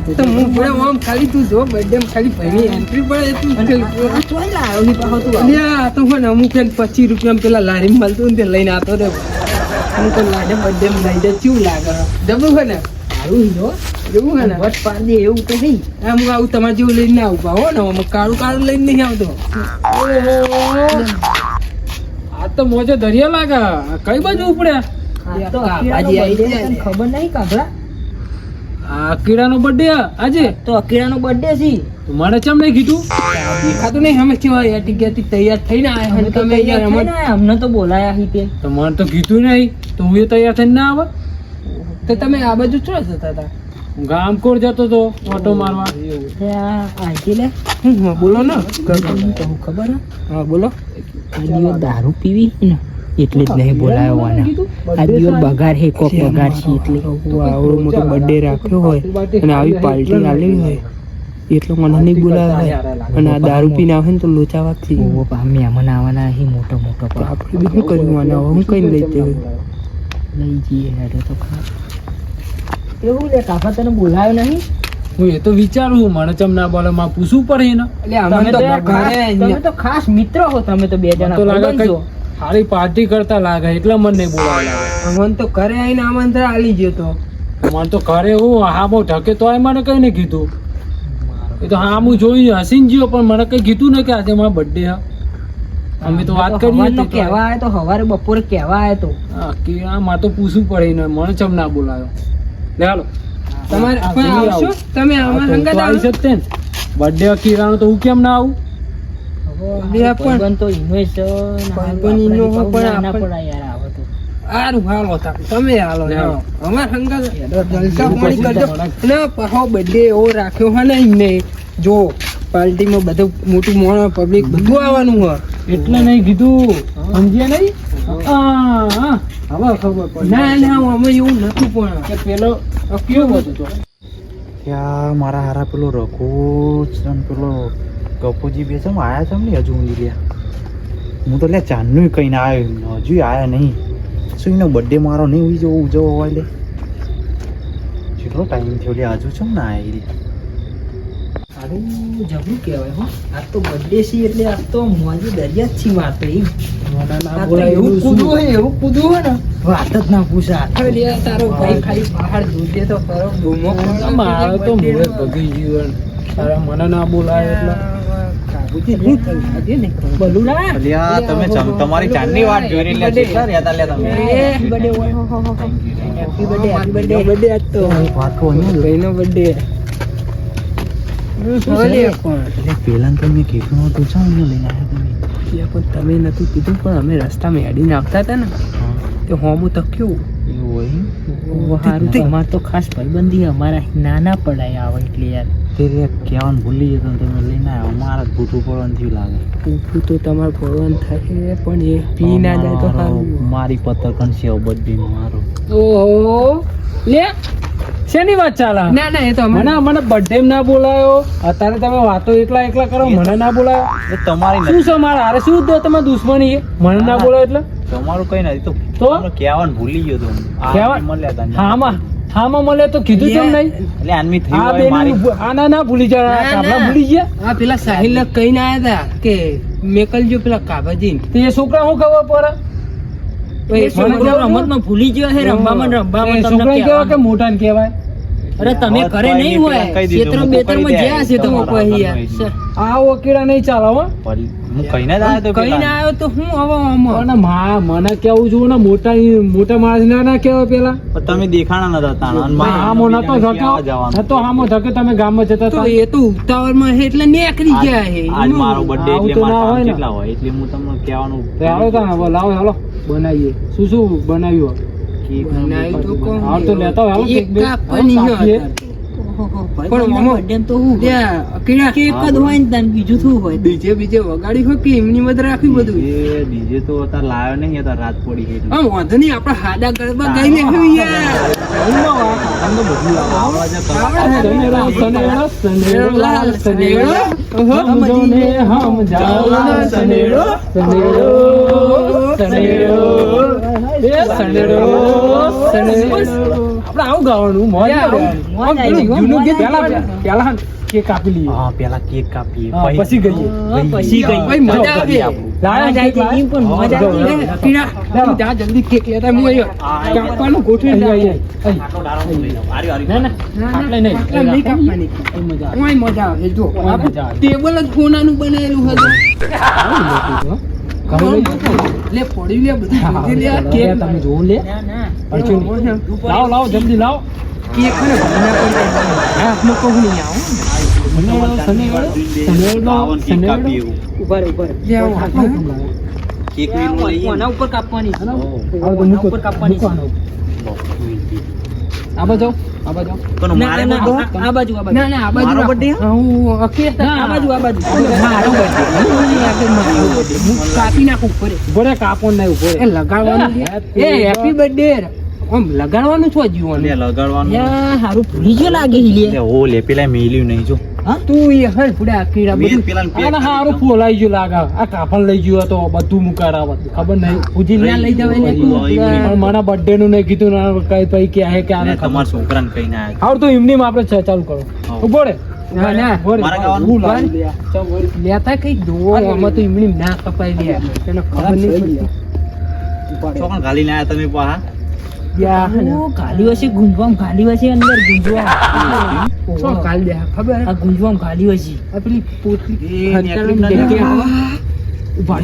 તો હું પણ આમ ખાલી તું જો બર્થડે માં ખાલી ભાઈની એન્ટ્રી પડે તું ચોઈ લાવ્યો ની પાછો તું અલ્યા તો પણ અમુક એને 25 રૂપિયા પેલા લારી મળતું ને તે લઈને આવતો રે હું તો લાડે બર્થડે માં લઈ દે કેવું લાગે જબરું છે ને સારું હીરો એવું છે ને વટ પાડી એવું તો નહીં આમ આવું તમારે જેવું લઈને ના આવું હો ને આમાં કાળું કાળું લઈને નહીં આવતો આ તો મોજે દરિયા લાગે કઈ બાજુ ઉપડ્યા આ તો કાબાજી આવી જાય તને ખબર નહીં કાબરા આ કીડાનો બર્થડે આજે તો અકીરાનો બર્થડે છે તો મને ચમ નહીં કીધું દેખાતું નહીં અમે કેવા ટિકિટ તૈયાર થઈને આયા અને તમે અહીંયા અમને તો બોલાયા હી તે તો મને તો કીધું નહીં તો હું એ તૈયાર થઈને ના આવે તો તમે આ બાજુ ચો જતા હતા ગામકોર જતો તો ઓટો મારવા આજી લે બોલો ને કહું ખબર હા બોલો આ દિવસ દારૂ પીવી ને એટલે જ નહીં બોલાયો વાના આ દિવસ બગાડ હે કોક બગાડ છે એટલે આવડો મોટો બર્થડે રાખ્યો હોય અને આવી પાર્ટી આલી હોય એટલો મને નહીં બોલાવે અને આ દારૂ પીને આવે ને તો લોચા વાગતી ઓ મહેમાન આવવાના હે મોટો મોટો તો આપણે બી શું કર્યું આના હું કઈ લઈ જઈએ લઈ જઈએ હેડે તો ખા એવું લે કાકા તને બોલાયો નહીં હું એ તો વિચારું મને ચમ ના બોલે માં પૂછવું પડે ને તમે તો ખાસ મિત્ર હો તમે તો બે જણા તો લાગે કઈ સારી પાર્ટી કરતા લાગે એટલે મને નહીં બોલાવે લાગે મને તો ઘરે આવીને આમંત્રણ આલી ગયો તો મને તો ઘરે હું હા બહુ ઢકે તો મને કઈ નહીં કીધું એ તો હા હું જોઈ હસીને ગયો પણ મને કઈ કીધું ને કે આજે મારો બર્થડે હા અમે તો વાત કરીએ તો કહેવા આવ્યો તો સવારે બપોરે કહેવા આવ્યો તો હા કે આમાં તો પૂછવું પડે ને મને ચમ ના બોલાયો લે હાલો તમારે પણ આવશો તમે અમારા સંગત આવી શકતે ને બર્થડે કિરાનો તો હું કેમ ના આવું તો હારું હાલો તમે હાલો અમારા સંગત જલસા પાણી કરજો ને પાછો બર્થડે એવો રાખ્યો હે ને એમને જો પાર્ટીમાં બધું મોટું મોણો પબ્લિક બધું આવવાનું હોય એટલે નહીં કીધું સમજ્યા નહીં હા હવે ખબર પડી ના ના અમે એવું નતું પણ કે પેલો કેવો હતો ત્યાં મારા હારા પેલો રઘુ પેલો ગપોજી બે છે આયા છે ને હજુ ઊંધી લ્યા હું તો લે ચાંદનું કઈ ના આવ્યો હજુ આયા નહીં શું એનો બર્થડે મારો નહીં ઉજવો હોય લે કેટલો ટાઈમ થયો લે હજુ છે ને આયા સારું જબરું કહેવાય હો આ તો બર્થડે છે એટલે આ તો મોજી દરિયા જ છી વાત રહી એવું કૂદવું હોય ને વાત જ ના પૂછા તારો ભાઈ ખાલી પહાડ દૂધે તો ખરો ડૂમો મારો તો મોડે ભગી જીવન તારા મને ના બોલાય એટલે તમે તમારી ચાંદની વાત જોઈ રહી લે કેટલા રહેતા લે તમે હેપી બર્થડે આજ તો વાત કહો ને ભાઈનો બર્થડે પેલા તો મેં કીધું નતું છે ને લઈને આવ્યા પણ તમે નતું કીધું પણ અમે રસ્તામાં હેડીને આવતા હતા ને તો હોમું તક્યું એવું સારું તમારે તો ખાસ ભાઈબંધી અમારા નાના પડાય આવે એટલે યાર તે કહેવાનું ભૂલી જતો તમે લઈને આવ્યો મારા ભૂતું પડવાનું થયું લાગે પૂછું તો તમારે ભગવાન થાય પણ એ પી ના જાય તો સારું મારી પત્તર કંસે બધી મારો ઓહો લે શેની વાત ચાલે ના ના એ તો મને બર્થડે ના બોલાયો અત્યારે તમે વાતો એકલા એકલા કરો મને ના બોલાયો તમારી શું છે મારા હારે શું તમારી દુશ્મની છે મને ના બોલાયો એટલે તમારું કઈ નથી તો કહેવાનું ભૂલી ગયો તો હામાં મળે તો કીધું કેમ નહીં એટલે આનમી થઈ આના ના ભૂલી જાય કાબલા ભૂલી ગયા આ પેલા સાહિલ ને કહીને આયા હતા કે મેકલજો પેલા કાબાજી તો એ છોકરા હું ખબર પડે રમતમાં ભૂલી ગયો છે રમવામાં છોકરા કેવા કે મોટા ને કહેવાય અરે તમે ઘરે નહીં હોય ક્ષેત્ર બેતરમાં જ્યાં છે તમે કોઈ આ ઓકેડા નહીં ચાલો હો હું કહીને જ આવ્યો તો કહીને આવ્યો તો હું હવે મને કેવું છું ને મોટા માણસ ના કેવાય પેલા તમે દેખાણા નતા આમો નતો ધકે તમે ગામમાં જતા તો એ તો ઉતાવળમાં છે એટલે નીકળી ગયા છે આજ મારો બર્થડે એટલે ના મારા હોય ને. કેટલા હોય એટલે હું તમને કહેવાનું આવો તા ને લાવો હાલો બનાવીએ શું બનાવ્યું કેક બનાવ્યું તો કોણ? હા તો લેતા હોય, હાલો, કેક કેક બે. કાપવાની હાલો, કાપીએ. પણ બર્થડે તો હું કેક જ હોય ને તાન બીજું શું હોય બીજે વગાડી હોય કે એમની મત રાખ્યું બધું ડીજે તો અત્યારે લાવ્યો નહીં અત્યારે રાત પડી ગઈ એટલે. આમ વાંધો નહીં આપડે હાડા ગરબા ગાઈ લેવું યાર સનેડો, સનેડો, લાલ સનેડો, સમજોને હમ જાઓ સનેડો, સનેડો, સનેડો. સનેડો આપણે આવું ગાવાનું મોજ આવે. આમ પેલું જૂનું ગીત પહેલા કેક કાપી લઈએ. હા પેલા કેક કાપીએ હા, પછી ગઈએ. પછી ગઈ. ભાઈ મજા આવે. લાયા જાય છે, એમ પણ મજા આવી ને. પીણા, તું જા જલ્દી કેક લેતા હું અહીંયા કાપવાનું ગોઠવી આટલો ડાળો લઈ લો. આરી ના ના આટલે નહીં કાપવાની. ઓય મજા આવે જો ટેબલ જ સોનાનું બનાવેલું હતું. લે પડી લે બધું જોજે લે આ કેક તમે જોવો લે ના ના લાવો જલ્દી લાવો કેક ને ભીના પડી જાય હાથમાં કહું નહીં આવો ઉભા રહે, ઉભા રહે. લે આવો હાથમાં આના ઉપર કાપવાની છે. આવો તો આના મૂકો ઉપર કાપવાની છે. આ બાજુ આ બાજુ ના ના આ બાજુ આ બાજુ ના ના આ બાજુ મારો birthday? હું અખી ના આ બાજુ આ બાજુ મારો birthday. હું કાપી નાખું ઉપર કાપો નહીં ઉપર એ લગાડવાનું એ હેપી બર્થડે આમ લગાડવાનું છો જીવન લગાડવાનું યા હારું ભૂલી ગયો લાગે હિલે. ઓ લે પેલા મેલ્યું નહીં જો તું એ હર ફુડા કીડા બધું પેલા આને હારું ફોલાઈ ગયું લાગે આ કાફન લઈ ગયો તો બધું મુકારાવત ખબર નહીં પૂજી લ્યા લઈ જવાય ને તું પણ મારા બર્થડે નું નહીં કીધું ના કઈ પઈ કે આહે કે આને તમારા છોકરાને કહીને આયા હારું તો એમની માં આપણે ચાલુ કરો ઉભો રે ના ના મારા ગાવાનું લેતા કઈ દો આમાં તો એમની ના કપાઈ લે તને ખબર નહીં પડતી છોકરા ઘાલીને આયા તમે પાહા ઓ ગાલી વસે ગુંજવામ ગાલી વસે અંદર ગુંજવા શું કાલ દે ખબર આ ગુંજવામ ગાલી વસે આ પેલી પોતલી એ નેકળી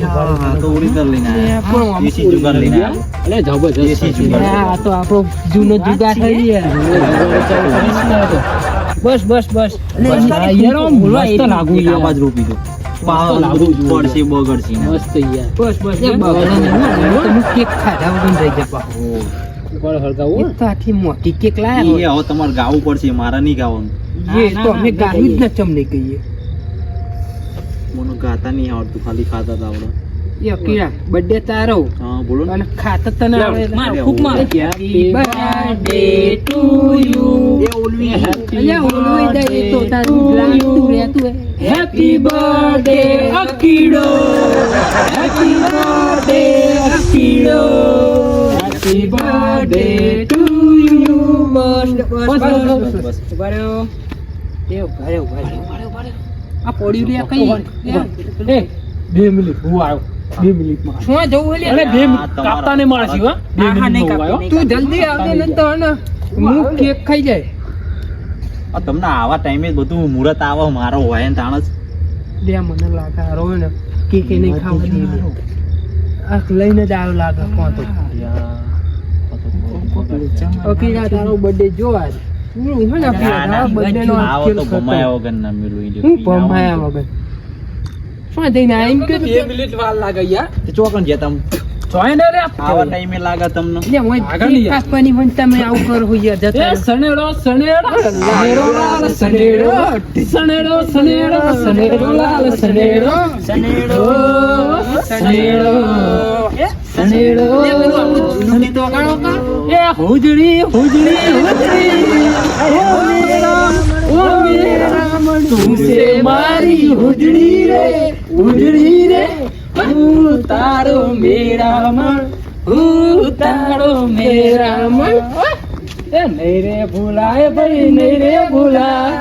હા તો ઓરિજિનલ લઈને આયા દેશી જુગાર લઈને આયા અલે જબરજસ્ત દેશી જુગાર આ તો આપણો જૂનો જુગાર થઈ બસ બસ બસ મસ્ત લાગુ એક આ બાજુ રોપી દો પાવ પડશે બગડશે ને મસ્ત યાર બસ બસ એ બગડે નહીં તમે કેક ખાધા વગર રહી જપા ઉપર હળગાવો એ તો આથી મોટી કેક લાયા એ હવે તમારે ગાવું પડશે મારા નહીં ગાવાનું એ તો અમે ગાયું જ ન ચમને કહીએ મને ગાતા નહીં આવડતું ખાલી ખાતા જ આવડે એ કીડા બર્થડે તારો હા બોલો ને અને ખાતા તને આવડે માર ફૂક માર હેપી બર્થડે ટુ યુ એ ઓલવી અલ્યા ઓલવી દે એ તો તારું લાગતું રહેતું હે હેપી બર્થડે અકીડો હેપી બર્થડે અકીડો હેપી બર્થડે ટુ યુ બસ બસ ઉભા રહ્યો એ ઉભા રહ્યો આ પોડી લે કઈ એ 2 મિનિટ હું આવ્યો 2 મિનિટમાં શું જવું લે અરે 2 મિનિટ કાપતા ને મારસી હો 2 મિનિટ આવ્યો તું જલ્દી આવજે ને તો ને હું કેક ખાઈ જાય આ તમને આવા ટાઈમે બધું મુહૂર્ત આવો મારો હોય ને તાણ જ લે મને લાગે આ રોય ને કેક એ નહીં ખાવાની આ લઈને જ આવ્યો લાગે કોણ તો ઓકે તારો બર્થડે જો આજ હું હે ને બર્થડે નો આવો તો ભમાયા વગર ના મેલું ઈ હું પમાયા વગર શું જઈને આઈમ કે 2 મિનિટ વાર લાગે યાર ચોકન જતા જોય ને રે આવા ટાઈમે લાગે તમને લે હું કાપવાની પણ તમે આવું કરો હો યાર જતા સનેડો સનેડો સનેડો લાલ સનેડો સનેડો સનેડો સનેડો લાલ સનેડો સનેડો સનેડો સનેડો જૂની તો ગાણો કા એ હુજડી હુજડી હુજડી ઓ મેરા મન તુસે મારી હુજડી રે તારો મેરા મન તારો મેરા મન એ નહીં રે ભૂલાય ભાઈ નહીં રે ભૂલાય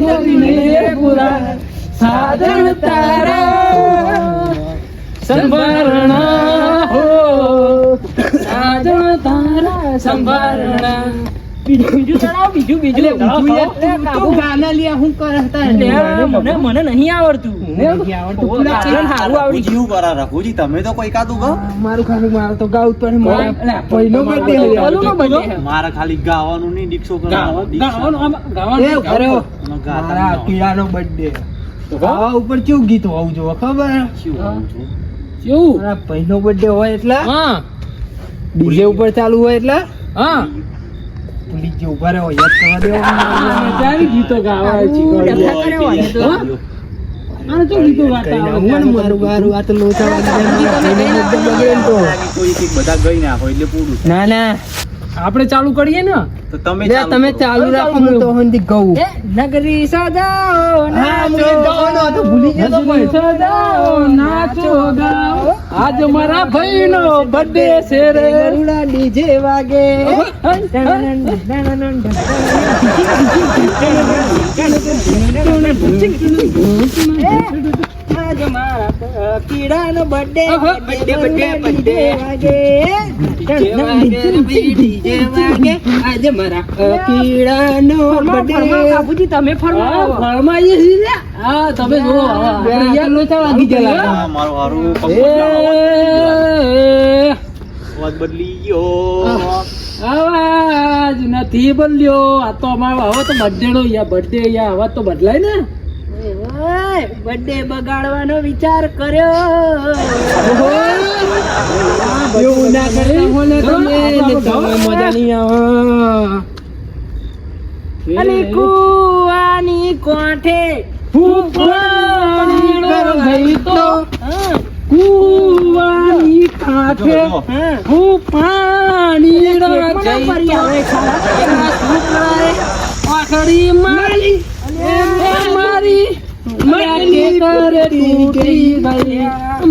ભાઈ નહીં રે ભૂલાય સાધન તારા સંભારણા હો સાધન તારા સંભારણા બીજું ચડાવ બીજું ગાના લ્યા હું કરતા મને નહીં આવડતું જીવ કરા રઘુજી તમે તો કોઈ કાતું ગો મારું ખાલી મારે તો ગાવ પર પહેલો બર્થડે મારા ખાલી ગાવાનું નહીં દીક્ષો મારા કીડાનો બર્થડે ગાવા ઉપર કેવું ગીત હોવું જોઈએ ખબર કેવું મારા પહેલો બર્થડે હોય એટલે ડીજે ઉપર ચાલુ હોય એટલે પુલિસ જે ઉભા રહ્યો યાદ કરવા દેવો ચાલી ગીતો ગાવા છે બધા ગઈ નાખો એટલે પૂરું ના ના આપણે ચાલુ કરીએ ને તો તમે લે તમે ચાલુ રાખો હું તો હંધી ગઉં એ નગરી સજાઓ હા મને ગાવાનો હતો ભૂલી ગયો તો પણ સજાઓ નાચો ગાઓ આજ મારા ભાઈનો બર્થડે છે રે ગરુડા ડીજે વાગે આજ મારા કીડાનો બર્થડે બર્થડે વાગે ડીજે વાગે આજે મારા કીડાનો બર્થડે બાપુજી તમે ફરમાવો ફરમાઈએ છીએ હા તમે જુઓ યાર ચાલ વાગી ગયેલા હા, મારો હારું અવાજ બદલી ગયો અવાજ નથી બોલ્યો આ તો અમારો હવે તો બર્થડે નો બર્થડે અવાજ તો બદલાય ને બર્થડે બગાડવાનો વિચાર કર્યો એવું ના કરતા હો ને તમે ને તમે મજા નહીં આવે અલી કુવાની કોઠે ફૂફાની કરો ગઈ તો કુવાની કાંઠે ફૂફાની ગઈ તો આખરી મારી મારી મારી કરે તૂટી ગઈ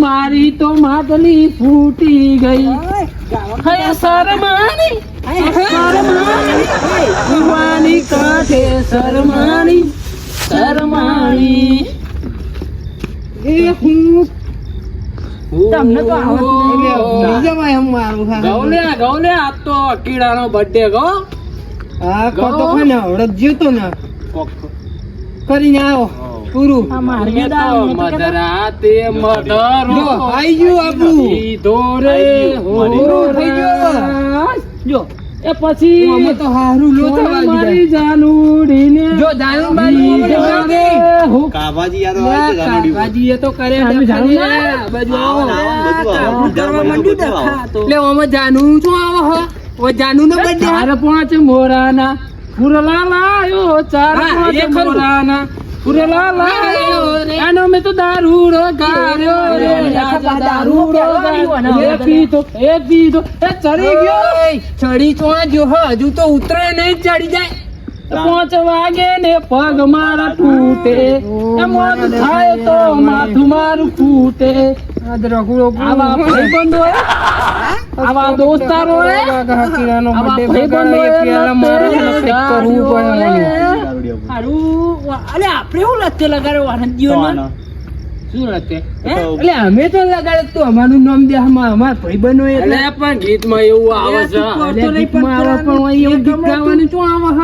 મારી તો માટલી ફૂટી ગઈ હે શરમાની કુવાની કાંઠે શરમાની શરમાની એ હું તમને તો આવડતું નહીં. બીજામાં એમ મારું હા ગૌલે આ તો કીડાનો બર્થડે ગો હા કોતો કોને આવડત જીતો ને કોક કરીને આવો પૂરું આ મારી તો દાળ મેં તો કહેતા- મધરાતે મધરો લો, આઈ ગયું આપણું. લીધો રે પૂરું થઈ ગયું. જો એ પછી અમે તો હારું લો તો વાગી મારી જાનુડીને જો જાનું બાજુ હું કાવાજી યાદ આવે છે જાનુડી પર. કાકાજીએ તો કરે અમે જાણું ને. બાજુ આવો ને આવો ને બધું આવો. કરવા માંડ્યું બધું આવો. ડખા તો. એટલે ઓમાં જાનું શું આવો હો ઓ જાનું નો બર્થડે ચાર પાંચ મોરાના ફુરલા લાયો ચાર હા, પાંચ એ ખરું. મોરાના ફુરલા લાયો રે. આનો મેં તો દારૂડો ગાર્યો રે આખા દારૂડો ગાર્યો ને. એ પીધો એ ચડી ગયો ચડી ચોણા જો હજુ તો ઉતરે નહીં ચડી જાય 5 વાગે ને પગ મારા તૂટે એ મોત થાય તો માથું મારું ફૂટે આજ રઘુડો આવા ભાઈબંધો હે? આવા દોસ્તારો હે? હકીરાનો આવા બર્થડે ભાઈબંધો બગાડે હે? પેલા મારે કંઈક કરવું પડે મને. દારૂડિયા પર. હારું, અલે આપણે શું લચ્છે લગાડ્યો વાહનજીઓને? તો આનો. શું લખે હે? એટલે અમે તો લગાડે તો અમારું નામ દે અમાર ભાઈબંધો એટલે એટલે પણ ગીતમાં એવું આવે છે એટલે ગીતમાં આવે પણ હોય એવું ગીત ગાવાનું શું આવે હ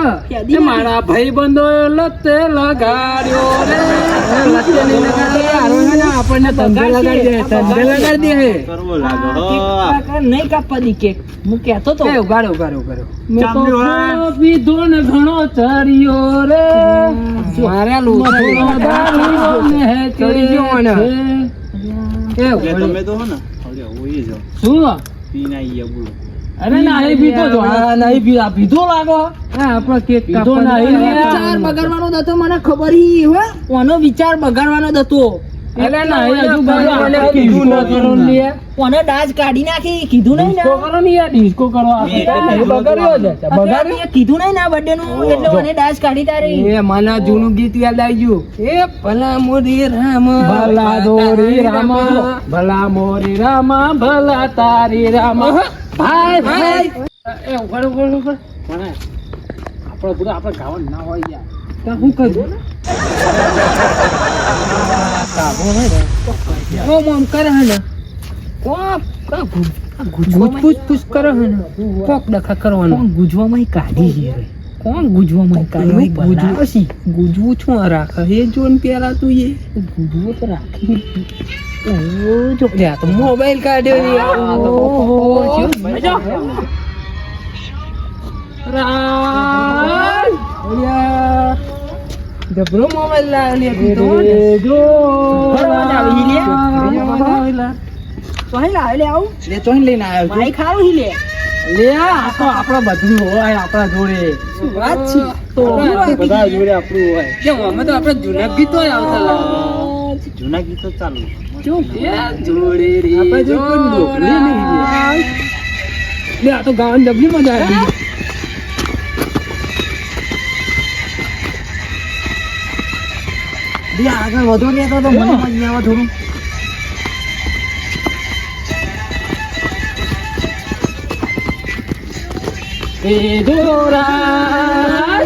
એ મારા ભાઈબંધો લતે લગાડ્યો રે લખે નહીં લગાડે હારું છે ને, આપણને ધંધે લગાડી દે ધંધે લગાડી દે કરવો લાગો કેક હો. કાકા નહીં કાપવા દી કેક. હું કહેતો તો. એ ઉગાડો ઉગાડો ઉગાડો મેં તો ચાંદલો હે. ખાધો પીધો ને ઘણો ચર્યો રે મારે મધુરો દારૂ ને ચડી ગયો મને. છે. એ એટલે તમે તો હો ને હવે હોય જ હો. શું પીને આઈએ બોલો. અરે નહીં પીતો જો આ નહીં પી આ પીધો લાગો હા આપણો કેક પીધો કાપવાનો નહીં. વિચાર બગાડવાનો જ હતો, મને ખબર હી હો. ઓનો વિચાર બગાડવાનો જ હતો. એટલે નહીં હજુ મને આપણે કીધું ડિસ્કો નથી. કરો ને યાર. ઓને દાજ કાઢી નાખી, કીધું નહીં ને. ડિસ્કો કરો ને યાર ડિસ્કો કરો આ મેં તો નહીં બગાડ્યો છે બગાડ્યો મેં કીધું નહીં ને આ birthday નું, એટલે ઓને દાજ કાઢી તારી. એ મને જૂનું ગીત યાદ આવી ગયું એ ભલા મોરી રામ ભલા દોરી રામા ભલા મોરી રામા ભલા તારી રામા ભાઈ ભાઈ એ ઉભા ઉભા ઉભા ભણાય આપણે બધા આપણે ગાવાનું ના હોય યાર તો હું કરું ઓમ ઓમ કરે હે ને ગુજ પૂછ પૂછ કરે હે ને કોક ડખા કરવાનો કોણ ગુજવામાં કાઢી છે રે? કોણ ગુજવામાં કાઢી ભલા? ગુજવું છું આ રાખે એ જો ને પેલા તું એ ગુજવો તો રાખી. લે આ તો મોબાઈલ કાઢ્યો રે. ઓહો. ઓલ્યા જબરો મોબાઈલ લે તું તો હે ને. ફરવા જાવ હી લે. તો હે લા, એટલે આવું લે ચોઈન લઈને આવ્યો છું. માઈક હારું હી લે. લે આ તો આપણા બધું હોય આપણા જોડે શું વાત છે તો બધા જોડે આપણું હોય કેમ અમે તો આપણે જૂના ગીતો આવતા લાગે. જૂના ગીતો ચાલુ. જોડે રે આપણે જો કોઈ ઢોકળી નહીં લે. લે આ તો ગાવાની ડબલી મજા આવી લે આગળ વધો ને તો મને મજા આવે થોડું. એ જોરા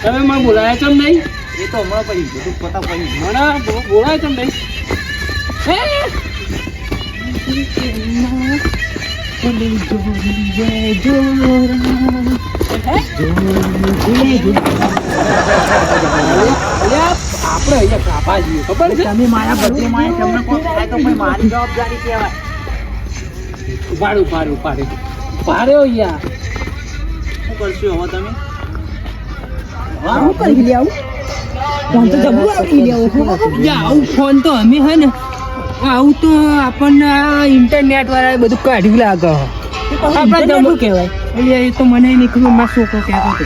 તમે મને બોલાયા ચમ નહીં? એ તો હમણાં પછી બધું પતા પડી. મને બોલાયા ચમ નહીં? હે? આપણે અહીંયા કાપા જઈએ ખબર છે? તમે મારા બદલે માં તમને કોણ થાય તો ભાઈ મારી જવાબદારી કહેવાય. પાડ્યો યાર. શું કરશો હવે તમે? આવું કરી લે આવું ફોન તો જબરું આવડી લે આવું ફોન તો અમે હે ને આવું તો આપણને ઇન્ટરનેટ વાળા બધું કાઢ્યું લાગે આપણા જમવું કહેવાય એટલે એ તો મને નીકળ્યું મારો છોકરો કહેતો હતો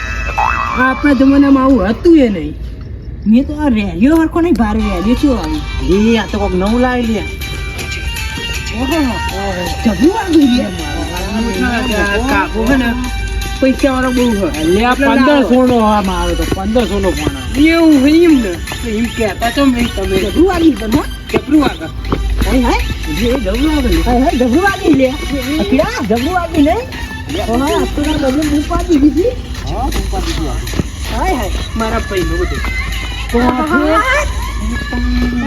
આપણા જમાનામાં આવું હતું એ નહીં. મેં તો આ રેડિયો હરખો નહીં ભારે રેડિયો શું આવી એ આ તો કોક નવું લાવી લે. જબરું આવી લે કાકો હે ને પૈસા વાળો બહુ હોય એટલે આ 1500 નો આમાં આવે તો 1500 નો ફોન આવે. એવું હોય એમ ને એમ કહેતા તો મેં તમે જબરું આવી તને કેટલું આગળ હાય હાય જે જવું આગળ હાય હાય જબરું આવી લે અકિડા જબરું આવી ને હા આ તો ના બદલે હું પાડી દીધી હા તું પાડી દીધું. હાય હાય મારા પૈનું બધું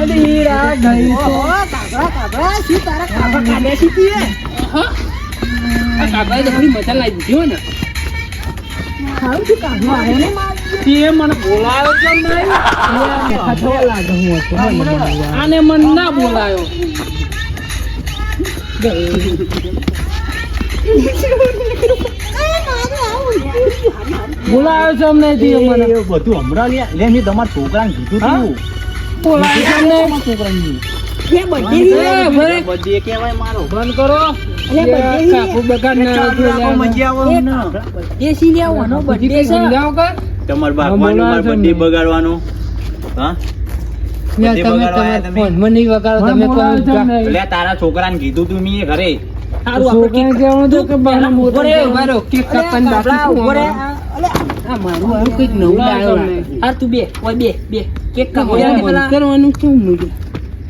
અડીરા ગઈ તો કાગડા શું તારા કાગડા કાઢે છે તું હા આ કાકાએ તો થોડી મજા લાવી દીધી હોય ને ખાવું છું કાગડો આવ્યો ને માર તે મને બોલાયો કેમ નહીં? ખતવા લાગે હું હતો આને મને ના બોલાયો. બોલાયો છે અમને તે મને. એ બધું હમણાં લે લે મેં તમારા છોકરાને કીધું હા? તું. બોલાયો છે અમને. છોકરાને કે બધી ભલે. બર્થડે કહેવાય મારો. બંધ કરો. કાપુ બગાડ ના ચાલુ રાખો, મજા આવે અમને. દેશી લેવાનો બર્થડે છે સમજાવો કર તમારા હા, બાપવાનો બોલાવો છો birthday ને. બગાડવાનો. હા યા બધે તમે બગાડવા તમારા તમે. ફોનમાં નહીં વગાડો તમે મને બોલાયો છે કોઈ અમને. લે તારા છોકરાને કીધું તું મેં ઘરે. સારું આપણે છોકરાને કહેવાનું હતું કે બહાના મોટો ઉભો રે, ઉભા રહો. કેક કાપવાની બાકી શું ઉભો રે આમાં? અલે આ મારું આવું કંઈક નવું બોલાવો લાવ્યો છો લાગે. આ તું બે ઓય બે બે કેક કાપો યાર, બંધ કરવાનું શું મૂલ્ય?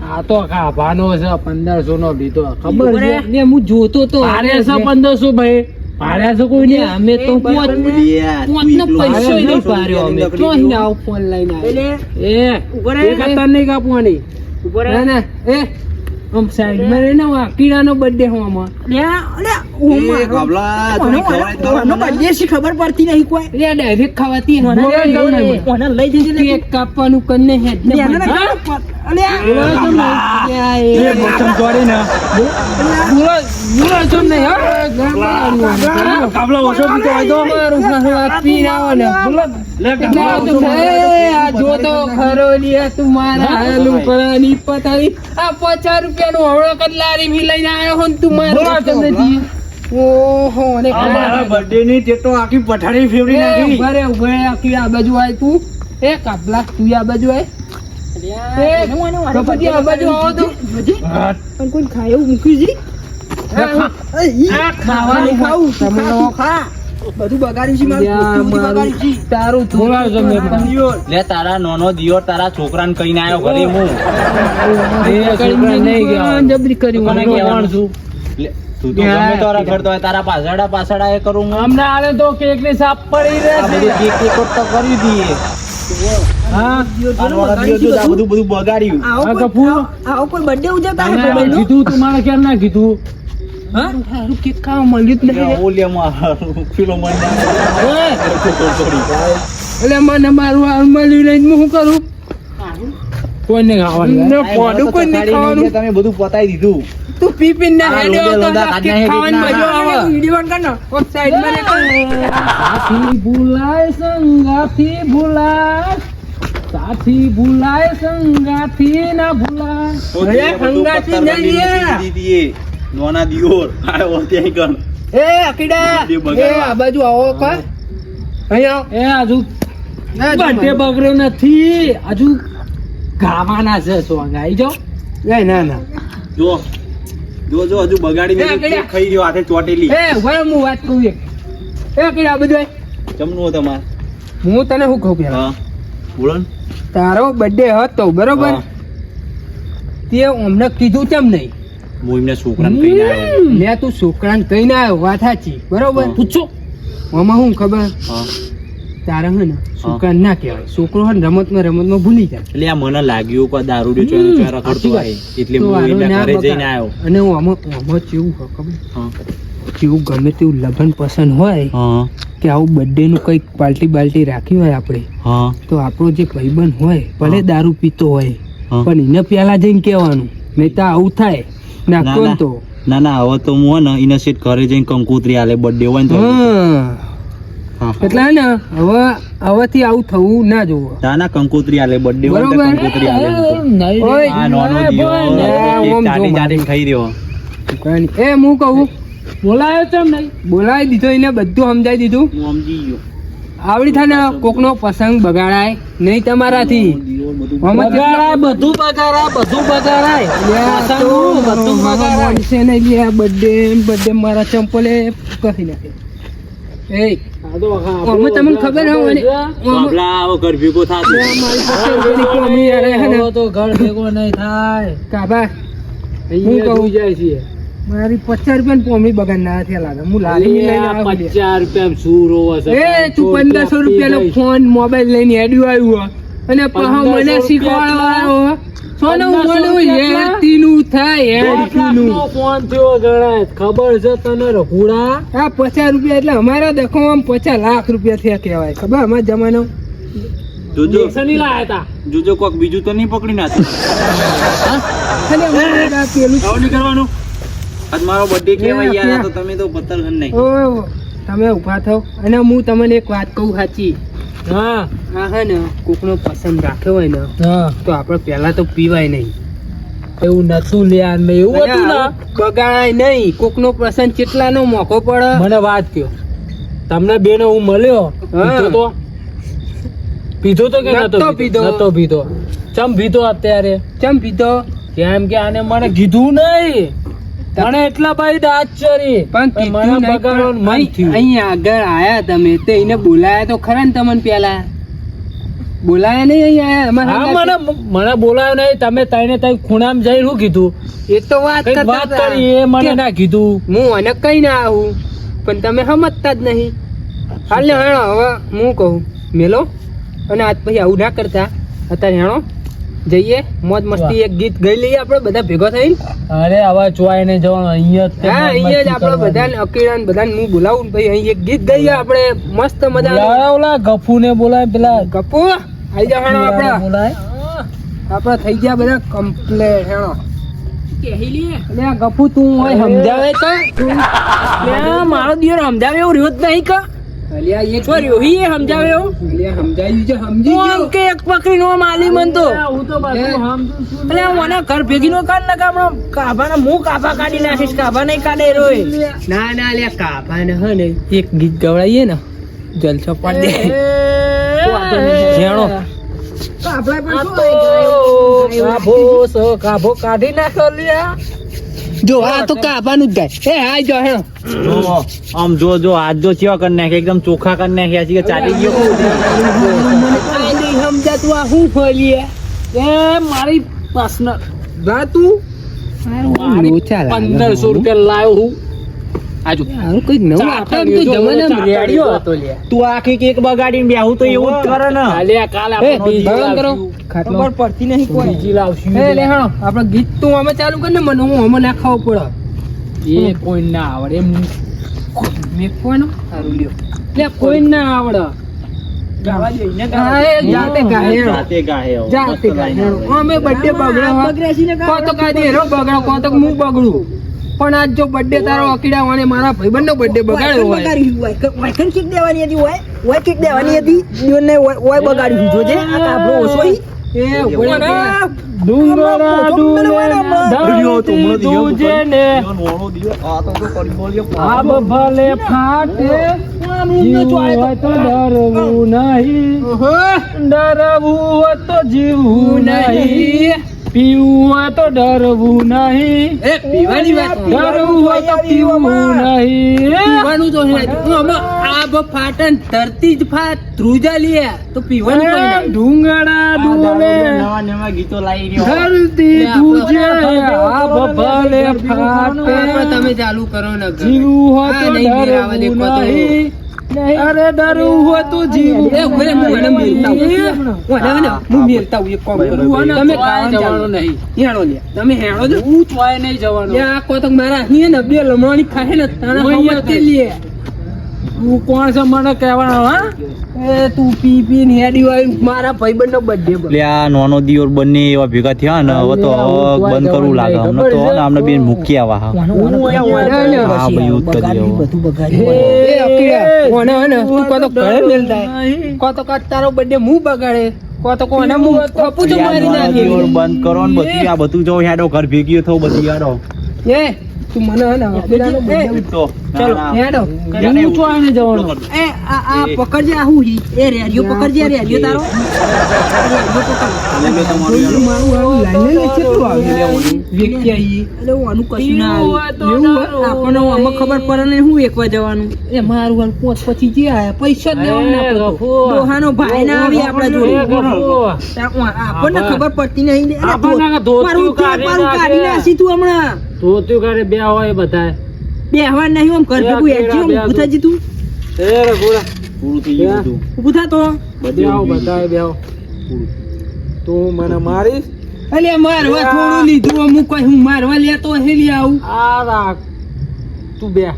આ તો ખાવાનો છે 1500 નો લીધો ખબર ઉભો છે? રે. ને હું જોતો તો ભાડે છે 1500 ભાઈ. ભાડે છે કોઈ ને નહીં. અમે તો એ પોત લ્યા, તું પોતનો એકલો પૈસો આવ્યો નહીં છો, પાડ્યો અમે. લકડી ક્યાંય જેવો. આવો ફોન લઈને આવ્યો. એટલે એ ઉભો રે. એક હાથે નહીં કાપવાની. ઉભો રે ના, ના, એ આમ સાઈડમાં રહીને વાકીડાનો birthday હું આમાં. અલે અલે એ ગોબલા, તને ખવડાવી દો ઓનો મને. બર્થડે છે ખબર પડતી નહીં કોઈ એટલે આ direct ખાવાતી મને બોલાવી દઉં ને મને. ઓને લઈ જજે લે કેક કાપવાનું કરીને હેડ ને લે, બંધ. ના, અલે બોલાવો છો ને? ત્યાં એ- એ બોચમ ચોરીને. બોલાવો છો ને? હા, ગામડાનું. કાબલા ઓછો પીતો હોય તો. તમારું ઘર વાત પીને આવો ને. લે એટલે કાબલા આ ઓછો તો પીતો. એ, આ જોતો ખરો લ્યા તું મારા હાલું પરાની પતાવી. આ 50 રૂપિયાનું હવળો કટલારી ભી લઈને આવ્યો હો ને તું મારા તમને જી. ઓહો ને આ મારા birthday ની તે તો આખી પઠારી ફેવરી નાખી. ઉભરે ઉભરે આખી આ બાજુ આય તું. એ કાપલા તું આ બાજુ આય. એ ગણપતિ આ બાજુ આવો તો. પણ કોઈ ખાય એવું મૂક્યું છે આ ખાવાનું ખાવું તમે નો ખા બધું બગાડ્યું છે મારું બધું બગાડ્યું છે તારું બોલાવો છો મેં. લે તારા નાનો દિયોર તારા છોકરાને કહીને આવ્યો ઘરે હું. એ છોકરા નહીં ગયા. જબરી કરી કોને મને કહેવાનું? કોણ છું? લે, તું તો ગમે તો રખડતો હોય તારા પાછળ એ કરું હું. અમને આલે તો કેક ની સાપ પડી રહે આ છે. બધું કેક કેક તો કરી દઈએ. હા આ નાનો દિયોર જો આ બધું બગાડ્યું. આ કપૂર. આવો કોઈ બર્થડે ઉજવતા તમે હોય કોઈ કીધું તમારે કેમ ના કીધું? હારું કેક ખાવા મળ્યું જ લે, નહીં. ઓ લે મારું પેલો મને એટલે મને મારું હાલ મળ્યું નહીં હું કરું કોઈને ખાવાનું ને પોડું કોઈ નહીં ખાવાનું. તમે બધું પતાઈ દીધું. તું પી પી ને આ હેડ્યો તો લોંદા આ કાઢી કેક નાખી ખાવાની દીધા. મજો આવે. વિડીયો કર ને કોક સાઈડમાં રે. સાથી ભૂલાય સંગાથી ભૂલાય, સાથી ભૂલાય સંગાથી ના ભૂલાય. અરે, હંગાથી નહીં લે. દીધી એ. નોના દિયોર આવ્યો ત્યાં કણ. એ અકીડા બે બગાડવા. એ આ બાજુ આવો કા અહીંયા એ હજુ ના બર્થડે બગડ્યો નથી, હજુ ગાવાના છે સોંગ. આવી જાઓ. ના ના જો જો જો હજુ બગાડી એ, મેં કડ્યા. ખાઈ રહ્યો હાથે ચોટેલી. એ ભાઈ હું વાત કહું એક એ કઈ આ બધું જમનું તમારે હું તને શું કહું પેલા હા બોલો ને તારો બર્થડે હતો બરોબર હા. તે અમને કીધું કેમ નહીં હું એમને છોકરાને કહીને આવ્યો લે તું છોકરાને કહીને આવ્યો વાત સાચી બરોબર હા. પૂછો આમાં શું ખબર હા તારે હે ને છોકરાને ના કહેવાય છોકરો હે ને રમતમાં ભૂલી જાય એટલે આ મને લાગ્યું કે દારૂ ડે ચોરે ચોરે રખડતું હોય એટલે તો હું આનો એના ના ઘરે બગાડ. જઈને આવ્યો અને હું આમાં કેવું હોય ખબર હા જેવું ગમે તેવું લગ્ન પસંદ હોય હા કે આવું બર્થડે નું કંઈક પાર્ટી બાલ્ટી રાખી હોય આપણે હા તો આપણો જે ભાઈબંધ હોય ભલે હા. દારૂ પીતો હોય હા. પણ એને પેલા જઈને કહેવાનું નહીં તો આવું થાય નાખતો ને તો ના ના હવે તો હું હે ને એના સીટ ઘરે જઈને કંકોત્રી આલે બર્થડે હોય ને તો હા હા એટલે હે ને હવેથી આવું થવું ના જોવું તાના કંકોત્રી આલે બર્થડે હોય ને તો બરોબર. કંકોત્રી આલે હું તો. ઓય, આ નાનો દિયો ઓમ એક જો ચાટી ચાટીને ખાઈ રહ્યો કાંઈ નહીં. એ હું કહું બોલાયો ચમ નહીં બોલાવી દીધો એને બધું સમજાવી દીધું હું સમજી ગયો આવડી થાય ને કોકનો પ્રસંગ બગાડાય નહીં તમારાથી આમાં બગાડાય બધું બગાડાય બધું બગાડાય પાછળનું બધું બગાડાય બર્થડે મારા ચંપલે કહી નાખે એ આ તો આમાં તમને ખબર હોય ને બાબલા આવો ઘર ભેગો થાતો મારી પાસે પેલી કોમી અરે હે ને હવે તો ઘર ભેગો નહીં થાય કાબા અહીંયા કહું? જોઈ જાય છે મારી 50 રૂપિયા પોમડી બગાડ ના થયા લાગે હું લાલી લઈને આવ્યો છું. 50 રૂપિયા શું રોવે છે એ તું 1500 રૂપિયાનો ફોન મોબાઈલ લઈને હેડ્યું આવ્યું અને પાછો મને 1500 શીખવાડવાનો સોનું 1500 મોનું રૂપિયા હેતીનું થાય હેતીનું ફોન થયો ગણાય ખબર છે તને રઘુડા આ 50 રૂપિયા એટલે અમારા દખો આમ 50 લાખ રૂપિયા થયા કહેવાય ખબર અમારા જમાનો જોજો શની લાયા હતા જોજો કોક બીજું તો નહીં પકડી નાખે અને અમારે આ પેલું આવું નહીં કરવાનું આજ મારો બર્થડે કહેવાય યાર આ તો તમે તો પત્તર ઘન નહીં ઓ તમે ઊભા થાવ અને હું તમને એક વાત કહું સાચી હા આ હે ને કોકનો પસંદ રાખ્યો હોય ને હા તો આપણે પહેલા તો પીવાય નહીં એવું નતું લ્યા મેં એવું હતું ને બગાડાય નહીં કોકનો પ્રસંગ કેટલાનો મોકો પડે મને વાત કયો તમને બેનો હું મળ્યો હા. પીધો તો કે નતો પીધો. નતો પીધો ચમ પીધો અત્યારે ચમ પીધો કેમ કે આને મને કીધું નહીં મને એટલા ભાઈ દાંત ચરી પણ મને કીધું નહીં, બગાડવાનું પણ મન થયું અહીં આગળ આયા તમે તે એને બોલાયા તો ખરા ને તમને પેલા બોલાયા નહીં અહીં આયા અમારા હા મને મને બોલાયો નહીં તમે તઈને તઈ ખૂણામાં જઈને શું કીધું એ તો વાત કઈક કરતા વાત હતા. કરી એ મને ના કીધું હું અને કઈ ના આવું પણ તમે સમજતા જ નહીં હાલ ને હેણો હવે હું કહું મેલો અને આજ પછી આવું ના કરતા અત્યારે હેણો જઈએ મોજ મસ્તી એક ગીત ગઈ લઈએ આપણે બધા ભેગો થઈ અરે હવે ચોય ને જવાનું અહીંયા જ તે હા અહીંયા જ મસ્તી આપણે કરવાની. બધાને અકીડા બધાને હું બોલાવું ને ભાઈ અહીં એક ગીત ગઈએ આપણે મસ્ત મજા બોલાય ઓલા ગફુ ને બોલાય પેલા ગપુ આઈ જા હેણો આપણા બોલાય આપણા થઈ ગયા બધા કમ્પ્લેટ હેણો એટલે આ ગપુ તું હોય સમજાવે તો મારો દિયર સમજાવે એવું રહ્યો જ નહીં કા અલ્યા એક વાર રોહી સમજાવે એવું અલ્યા સમજાયું છે સમજી ગયો કે એક પકડી નો માલી મન તો હું તો બધું સમજુ છું. અલ્યા મને ઘર ભેગી નો કાઢ ના કામનો કાભાના હું કાભા કાઢી નાખીશ કાભા નહીં કાઢે રોય ના ના અલ્યા કાભા ને હે ને એક ગીત ગવડાવીએ ને જલસો પાડી દે જેણો આ તો કાભો કાઢી નાખ્યો લ્યા જો આ તો કાભાનું જ ગાય એ હાય જો હેણો જો આમ જો જો આજ જો ચેવા કરી નાખે એકદમ ચોખ્ખા કરી નાખ્યા છે કે ચાટી ગયો આ નહીં સમજાતું આ હું ફોલીએ એ મારી પર્સનલ જા તું મારી લોચા લાગે. 1500 રૂપિયા લાવ્યો હું આજુ આનું કઈક નવું આપણે તો જમાનામાં રેડિયો હતો લ્યા તું આખી કેક બગાડીને બેહું તો એવું જ કરે ને કાલે કાલે એ આપણે બીજી બીજી કરો લાવશું. ખબર પડતી નહીં કોઈ બીજી લાવશું એ લે હાણો આપણે ગીત તું આમાં ચાલુ કર ને મને હું આમાં નાખાવું પડે એ કોઈ ના આવડે એમ મેકવાનું સારું લ્યો લે કોઈ ના આવડે હા, એ જાતે ગાય જાતે ગાહે હવે. જાતે મસ્ત લાઈન ગાય આવે. અમે બર્થડે બગડ્યો કો તો કાઢી હેરો બગડો કો તો હું બગડું પણ આજ જો બર્થડે તારો અકીડા વાને મારા ભાઈબંધનો બર્થડે બગાડ્યો હોય વાયકન કિક દેવાની હતી વાય કિક દેવાની હતી દિયોને વાય બગાડી જોજે આ કાબરો ઓછો ઈ એ ઉભો રહે. ડુંગરા વિડિયો તો હમણાં દિયો તુજે ને જીવન વાળો દિયો. આ તો જો કરી બોલ્યો. આબ ભલે ફાટે જીવવું હોય તો ડરવું નહીં ઓહો, ડરવું હોય તો જીવવું નહીં પીવું હોય તો ડરવું નહીં એ પીવાની વાત ડરવું હોય તો પીવું નહીં પીવાનું તો હે હું આમાં આ ફાટન ધરતી જ ફાટ ધ્રુજા લે તો પીવાનું કોઈ નહીં. ડુંગળા ડોલે નવા નવા ગીતો લાવી રહ્યો ધરતી ધ્રુજે આભ ભલે ફાટે આપણે તમે ચાલુ કરો ને જીવું હો આ તો નહીં ઘેર આવવા દે કોતો. ડરવું નહીં અરે ડરવું હો તો જીવું એ ઉભરે હું એને મેલતા હું હું મેલતા હું એક કામ કરો તમે ખાવા જવાનું નહીં હેણો લે તમે હેણો જો હું ચોય નહીં જવાનું યા કો તો મારા અહીં ને બે લમણાની ખાહે ને તારા હમત તે લે તું કોણ છે મને કહેવાનો હા એ તું પી પી ને હેડી હોય મારા ભાઈબંધનો બર્થડે પર લે આ નોનો દિયોર બંને એવા ભેગા થયા ને હવે તો હવે બંધ કરવું લાગે હમણાં તો ને આમને બેન મૂકી આવા હા હા ભાઈ એવું જ કરીએ હવે. બધું બગાડી એ અકીડા કોને હે ને તું કો તો ઘરે મેલતા કો તો કા તારો બર્થડે હું બગાડે કો તો કોને હું કપુ તો મારી નોનો નાખી દિયોર બંધ કરો ને બધું આ બધું જો હેડો ઘર ભેગી થવું બધું યાડો એ તું મને હે ને અકીડાનો birthday તો ચલો હેડો હું ચોય નહીં જવાનું એ આ પકડજે આ હું હી એ રેડિયો પકડજે આ રેડિયો તારો મારું આવું લાઈને કેટલું આવી લેવાનું વ્યક્તિ આવી એટલે હું આનું કશું ના એવું હોય? આપણને આમાં ખબર પડે ને હું એકવાર જવાનું એ મારું હાલ પોચ પછી જે આયા પૈસા જ લેવાનું ના પડે. ડોહાનો ભાઈ ના આવી આપણા જોડે આપણને ખબર પડતી નહીં ને. અરે આપણને ધોતિયું મારું કાઢી કાઢી નાખે. નાખી તું હમણાં ધોતિયું કરે બે હોય બધા બે હવા નહીં આમ ઘર ભેગું હેડજે આમ ઊભું થાજી તું એ રઘુડા પૂરું થઈ ગયું બધું ઊભું થા તો બેહો બધાય બેહો તું મને મારીશ અલે મારવા થોડું લીધું અમુક કોઈ હું મારવા લેતો હેલી આવું આ રાખ તું બે એ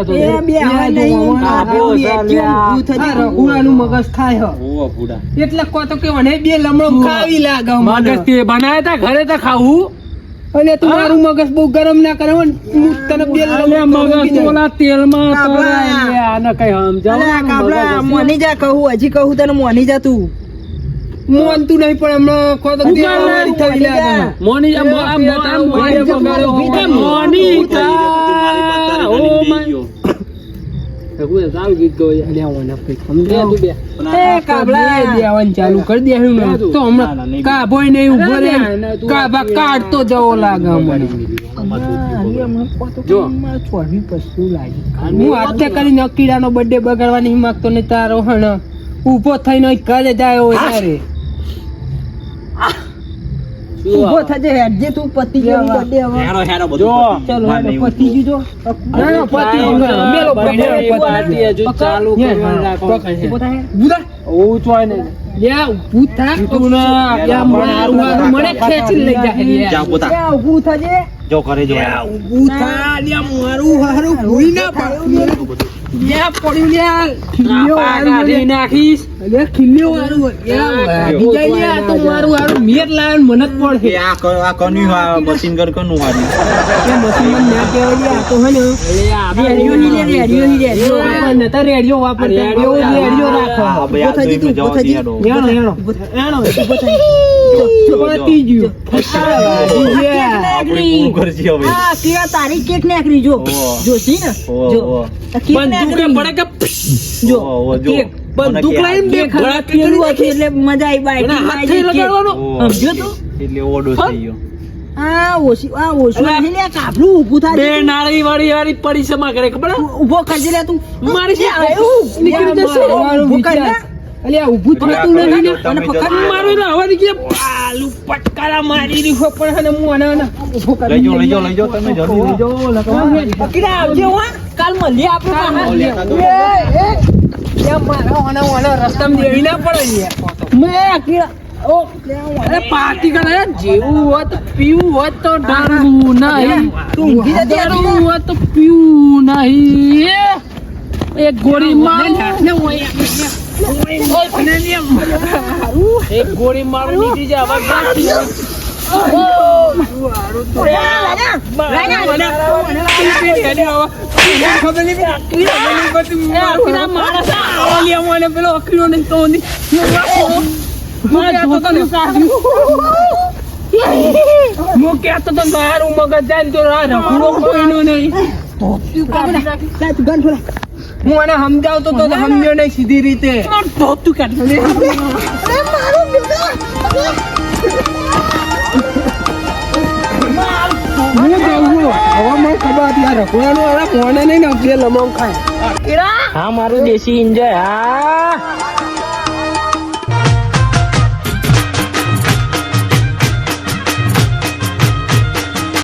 તો એ બે હવા નહીં આમ ઘર ભેગું હેડજે આમ ઊભું થાજી આ તું. રઘુડાનું મગજ થાય હ ઓવા ફૂડા એટલે કો તો કે મને બે લમણો ખાવી લાગે મગજ મને. તે બનાયા તા ઘરે તો ખાવું અને તું મારું મગજ બહુ ગરમ ના કરે હો ને. હું તને બે અલે લમણો મગજ તો ઓલા તેલમાં કાપડા. તળાય લે, આને કઈ અરે આ સમજાવવાનું કાપડા મગજ મોની જા કહું હજી કહું તને મોની જા તું મોનતું નહીં પણ હમણાં કો તો બે લમણાની થવી લાગે. મોની આ મો- આ મો- આ મોની બગાડો. એ મોનિકા ઓ માય રઘુએ સારું ગીત ગાયું. અલ્યા ઓને કઈ સમજાય તું બે એ કાબલા બે આવવાનું ચાલુ કરી દે હું ને. તો હમણાં કાભોય નહીં ઉભો રે કાભા કાઢતો જવો લાગે અમને. જો હું હાથે કરીને અકીડાનો બર્થડે બગાડવાની માંગતો નહીં તારો હણ ઊભો થઈને ઘરે જાય હોય ત્યારે ઊભો થજે હેડજે તું પતિ ગયો બર્થડે હવે હેડો હેડો બધું જો. ચલો હેડો પતિ ગયું જો ના, ના, પતિ ગયું. મેલો ભાઈ, મેલો પતિ. પાર્ટી હજુ ચાલુ કરવાનું રાખવાનું ઊભો છે. થા બુધા, ઓ ચોય નહીં લ્યા, ઊભું થા. ઊભું ના. લ્યા, મારું હારું મને ખેંચીને લઈ જાય, લ્યા. જાઓ પોતા ત્યાં ઊભું થજે જો કરે જો લ્યા, ઊભું થા. લ્યા, મારું હારું ભૂલી ના પાડ. લ્યા, પડ્યું, લ્યા. ખીલ્યો આ હારું કાઢી હોય. નાખીશ લ્યા, ખીલ્યો હારું હોય. લ્યા, ભાગી જાય, લ્યા. આ તો મારું હારું મેર લાવ્યો ને મને જ પડશે. કે આ કન્યું આ મશીન કર કનું હારી એ મશીનમાં ના કહેવાય, લ્યા. આ તો હે ને રેડિયો ની લે રેડિયો ની રેડિયો આપણે નતા રેડિયો વાપરતા. રેડિયો રાખો. હા ભાઈ આ થજી તું, જવા ઊભો દે થજી. હેડો હેણો, હેણો. ઊભો થા પતી ગયું. આપણે પૂરું કરજી હવે આ કેવા તારી કેક નાખરી જો ઓહો. જોશી ને ઓહો, જો ઓહો. આ કેક બંદૂકે નાખરી. પડે કે જો ઓહો, જો. કેક બંદૂક મને લઈને બે કેક ખરાબ પેલું હતું એટલે મજા આવી બાઈક એના હાથે લગાડવાનો. ઓહો. સમજ્યો તું એટલે ઓડો થઈ ગયો આ ઓછું અલા. નહીં લે કાપલું ઊભું થાય બે નાળી વાળી વાળી પરિસમા કરે ખબર હે? ઊભો કરજે લે તું મારી છે આવું નીકળી જશે. મારું ઊભું વિચાર. કર લે. અલ્યા, ઊભું થતું અલ્યા, નથી ને. તમે અને પકડ જલ્દી મારું ને હવાની કે પાલું પટકારા મારી રહ્યો પણ હે ને હું આને ઊભો કરી લઈ જાઓ તમે જલ્દી લઈ જાઓ પકડા આવજે હો કાલ મળીએ આપણે કાલ મળીએ. એ લ્યા, મારા ઓના રસ્તામાં દેવી ના પડે લ્યા. મેં અકીડા ઓ અરે પાર્ટી કરે જેવું હોત પીવું હોત તો ડરવું નહીં. તું ઊંઘી જતી હતી ને? ડરવું હોત તો પીવું નહીં. એક ગોળી મારું એક ગોળી મારું નીકળી જાય હવે બાકી. હું કહેતો તો મારું મગજ જાય ને તો રખડો કોઈનું નહીં. હું એને સમજાવતો તો સમજ્યો નહીં સીધી રીતે. હું જાઉં છું. હવે મને ખબર હતી આ રખોડાનું અરે મોને નહીં ને બે લમણ ખાય હા મારું દેશી એન્જોય હા